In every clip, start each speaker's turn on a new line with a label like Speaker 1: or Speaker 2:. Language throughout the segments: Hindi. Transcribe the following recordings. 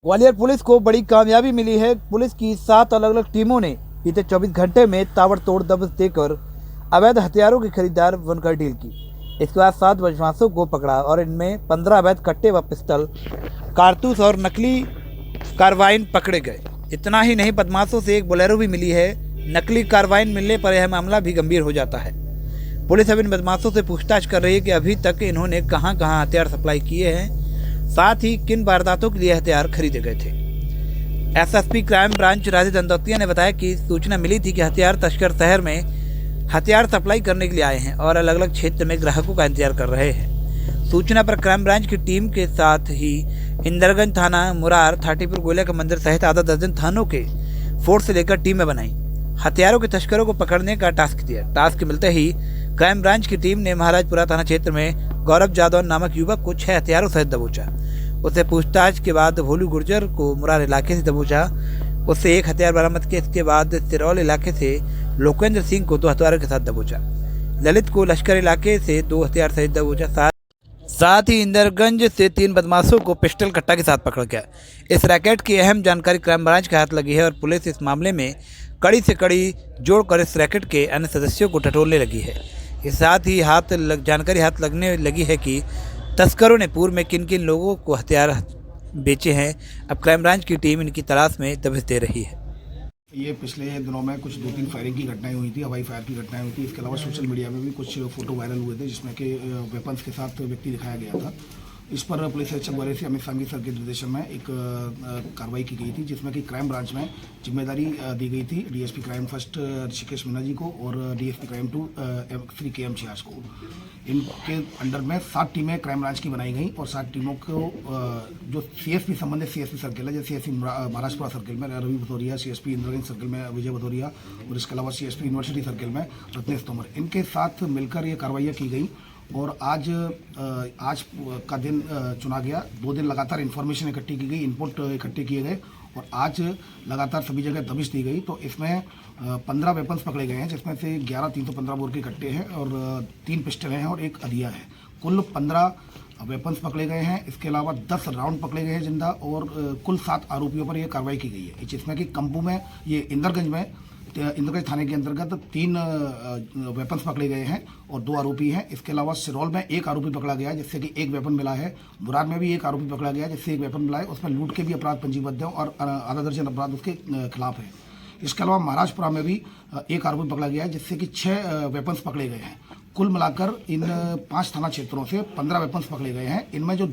Speaker 1: ग्वालियर पुलिस को बड़ी कामयाबी मिली है। पुलिस की 7 अलग अलग टीमों ने बीते 24 घंटे में ताबड़तोड़ दबिश देकर अवैध हथियारों की खरीदार बनकर डील की। इसके बाद 7 बदमाशों को पकड़ा और इनमें 15 अवैध कट्टे व पिस्टल, कारतूस और नकली कार्बाइन पकड़े गए। इतना ही नहीं, बदमाशों से एक बोलेरो भी मिली है। नकली कार्बाइन मिलने पर यह मामला भी गंभीर हो जाता है। पुलिस अब इन बदमाशों से पूछताछ कर रही है कि अभी तक इन्होंने कहां कहां हथियार सप्लाई किए हैं, साथ ही किन वारदातों के लिए हथियार खरीदे गए थे। एसएसपी क्राइम ब्रांच राजेश दंदौतिया ने बताया कि सूचना मिली थी कि हथियार तस्कर शहर में हथियार सप्लाई करने के लिए आए हैं और अलग अलग क्षेत्र में ग्राहकों का इंतजार कर रहे हैं। सूचना पर क्राइम ब्रांच की टीम के साथ ही इंदरगंज थाना, मुरार, थाटीपुर, गोयला का मंदिर सहित आधा दर्जन थानों के फोर्स लेकर टीमें बनाई। हथियारों के तस्करों को पकड़ने का टास्क दिया। टास्क मिलते ही क्राइम ब्रांच की टीम ने महाराजपुरा थाना क्षेत्र में गौरव जादव नामक युवक को 6 हथियारों सहित दबोचा। उससे पूछताछ के बाद भोलू गुर्जर को मुरार इलाके से दबोचा। उससे 1 हथियार बरामद किया। इसके बाद सिरौल इलाके से लोकेंद्र सिंह को 2 हथियारों के साथ दबोचा। ललित को लश्कर इलाके से 2 हथियार सहित दबोचा। साथ ही इंदरगंज से 3 बदमाशों को पिस्टल कट्टा के साथ पकड़ गया। इस रैकेट की अहम जानकारी क्राइम ब्रांच के हाथ लगी है और पुलिस इस मामले में कड़ी से कड़ी जोड़कर इस रैकेट के अन्य सदस्यों को टटोलने लगी है। इसके साथ ही जानकारी हाथ लगने लगी है कि तस्करों ने पूर्व में किन किन लोगों को हथियार बेचे हैं। अब क्राइम ब्रांच की टीम इनकी तलाश में दबिश दे रही है।
Speaker 2: ये पिछले दिनों में कुछ 2-3 फायरिंग की घटनाएं हुई थी, हवाई फायर की घटनाएं हुई थी। इसके अलावा सोशल मीडिया में भी कुछ फोटो वायरल हुए थे जिसमें कि वेपन्स के साथ व्यक्ति दिखाया गया था। इस पर पुलिस अधीक्षक ग्वालियर से अमित सांघी सर के निर्देशन में एक कार्रवाई की गई थी, जिसमें कि क्राइम ब्रांच में जिम्मेदारी दी गई थी DSP crime first Rishikesh Meena ji को और डीएसपी क्राइम 2 श्री KM छियास को। इनके अंडर में 7 टीमें क्राइम ब्रांच की बनाई गई और 7 टीमों को जो CSP संबंधित CSP सर्किल है, जैसे CSP महाराजपुरा सर्किल में रवि भदौरिया, CSP इंद्रगंज सर्किल में विजय भदौरिया और इसके अलावा CSP यूनिवर्सिटी सर्किल में रत्नेश तोमर, इनके साथ मिलकर ये कार्रवाइयाँ की गई। और आज का दिन चुना गया। 2 दिन लगातार इन्फॉर्मेशन इकट्ठी की गई, इनपुट इकट्ठे किए गए और आज लगातार सभी जगह दबिश दी गई। तो इसमें 15 वेपन्स पकड़े गए हैं, जिसमें से 11 315 बोर के कट्टे हैं और 3 पिस्टल हैं और 1 अधिया है। कुल 15 वेपन्स पकड़े गए हैं। इसके अलावा 10 राउंड पकड़े गए हैं जिंदा और कुल 7 आरोपियों पर यह कार्रवाई की गई है, जिसमें कि कंपू में, ये इंदरगंज में, इंदरगंज थाने के अंतर्गत 3 वेपन्स पकड़े गए हैं और 2 आरोपी हैं। इसके अलावा सिरौल में 1 आरोपी पकड़ा गया है, जिससे कि 1 वेपन मिला है। मुरार में भी 1 आरोपी पकड़ा गया है, जिससे 1 वेपन मिला है। उसमें लूट के भी अपराध पंजीबद्ध हैं और आधा दर्जन अपराध उसके खिलाफ है। इसके अलावा महाराजपुरा में भी 1 आरोपी पकड़ा गया है, जिससे कि 6 वेपन्स पकड़े गए हैं। कुल मिलाकर इन 5 थाना क्षेत्रों से 15 वेपन्स पकड़े गए हैं। इनमें जो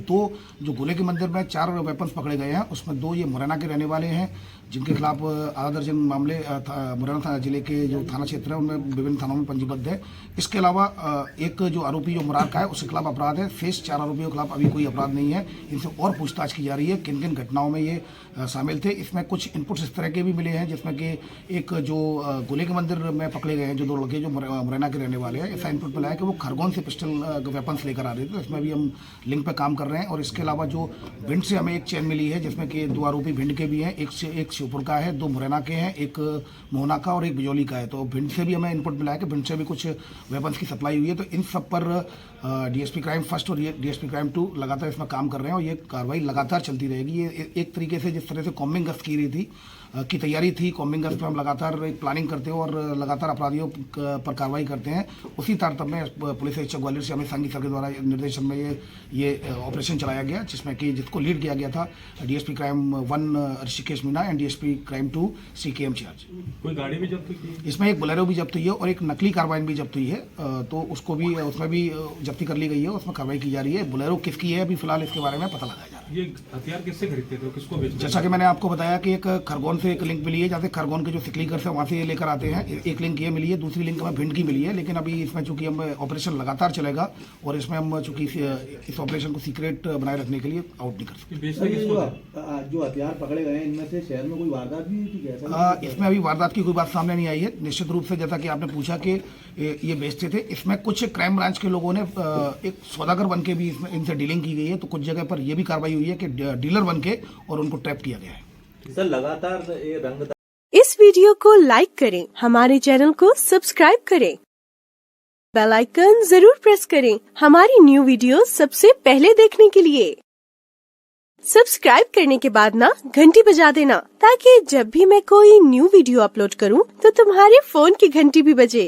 Speaker 2: गोले के मंदिर में 4 वेपन्स पकड़े गए हैं, उसमें 2 ये मुरैना के रहने वाले हैं, जिनके खिलाफ आधा दर्जन मामले मुरैना जिले के जो थाना क्षेत्र है उनमें विभिन्न थानों में पंजीबद्ध है। इसके अलावा एक जो आरोपी जो मुरार का है उसके खिलाफ अपराध है। शेष 4 आरोपियों के खिलाफ अभी कोई अपराध नहीं है। इनसे और पूछताछ की जा रही है किन किन घटनाओं में ये शामिल थे। इसमें कुछ इनपुट्स इस तरह के भी मिले हैं, जिसमें कि एक जो गोले के मंदिर में पकड़े गए हैं जो 2 लड़के जो मुरैना के रहने वाले हैं, ऐसा इनपुट मिला है कि वो खरगोन से पिस्टल वेपन्स लेकर आ रहे थे। इसमें भी हम लिंक पे काम कर रहे हैं। और इसके अलावा जो भिंड से हमें एक चेन मिली है, जिसमें कि 2 आरोपी भिंड के भी हैं, एक श्योपुर का है, 2 मुरैना के हैं, एक मोहना का और एक बिजौली का है। तो भिंड से भी हमें इनपुट मिला है कि भिंड से भी कुछ वेपन्स की सप्लाई हुई है। तो इन सब पर डीएसपी क्राइम फर्स्ट और डीएसपी क्राइम 2 लगातार इसमें काम कर रहे हैं और ये कार्रवाई लगातार चलती रहेगी। ये एक तरीके से जिस तरह से कॉम्बिंग गश्त की रही थी की तैयारी थी, कॉम्बिंग गश्त में हम लगातार एक प्लानिंग करते हैं और लगातार अपराधियों पर कार्रवाई करते हैं। उसी तारतम्य में पुलिस अधीक्षक ग्वालियर से अमित सांघी सर के द्वारा निर्देशन में ये ऑपरेशन चलाया गया, जिसमें कि जिसको लीड किया गया था DSP crime 1 Rishikesh Meena and DSP crime 2 Shri KM छियास।
Speaker 3: कोई गाड़ी भी जब्त की?
Speaker 2: इसमें एक बोलेरो भी जब्त हुई है और एक नकली कार्बाइन भी जब्त हुई है। तो उसमें भी जब्ती कर ली गई है, उसमें कार्रवाई की जा रही है। बोलेरो किसकी है अभी फिलहाल इसके बारे में पता लगाया जा रहा है।
Speaker 3: ये हथियार किससे खरीदते थे, किसको बेचते थे?
Speaker 2: जैसा कि मैंने आपको बताया कि एक खरगोन से एक लिंक मिली है, जहाँ से खरगोन के जो सिकलीगर से वहाँ से ये लेकर आते हैं। एक लिंक ये मिली है, दूसरी लिंक हमें भिंड की मिली है। लेकिन अभी इसमें चूंकि हम ऑपरेशन लगातार चलेगा और इसमें हम चूंकि इस ऑपरेशन को सीक्रेट बनाए रखने के लिए आउट नहीं कर सकते।
Speaker 4: जो हथियार पकड़े गए हैं इनमें से शहर में कोई वारदात भी हुई?
Speaker 2: इसमें अभी वारदात की कोई बात सामने नहीं आई है। निश्चित रूप से जैसा कि आपने पूछा कि ये बेचते थे, इसमें कुछ क्राइम ब्रांच के लोगों ने एक सौदागर बन के भी इसमें इनसे डीलिंग की गई है। तो कुछ जगह पर यह भी कार्रवाई हुई है कि डीलर बन के और उनको ट्रैप किया गया है।
Speaker 4: सर लगातार ये रंग
Speaker 5: इस वीडियो को लाइक करें, हमारे चैनल को सब्सक्राइब करें, बेल आइकन जरूर प्रेस करें हमारी न्यू वीडियो सबसे पहले देखने के लिए। सब्सक्राइब करने के बाद ना घंटी बजा देना, ताकि जब भी मैं कोई न्यू वीडियो अपलोड करूं तो तुम्हारे फोन की घंटी भी बजे।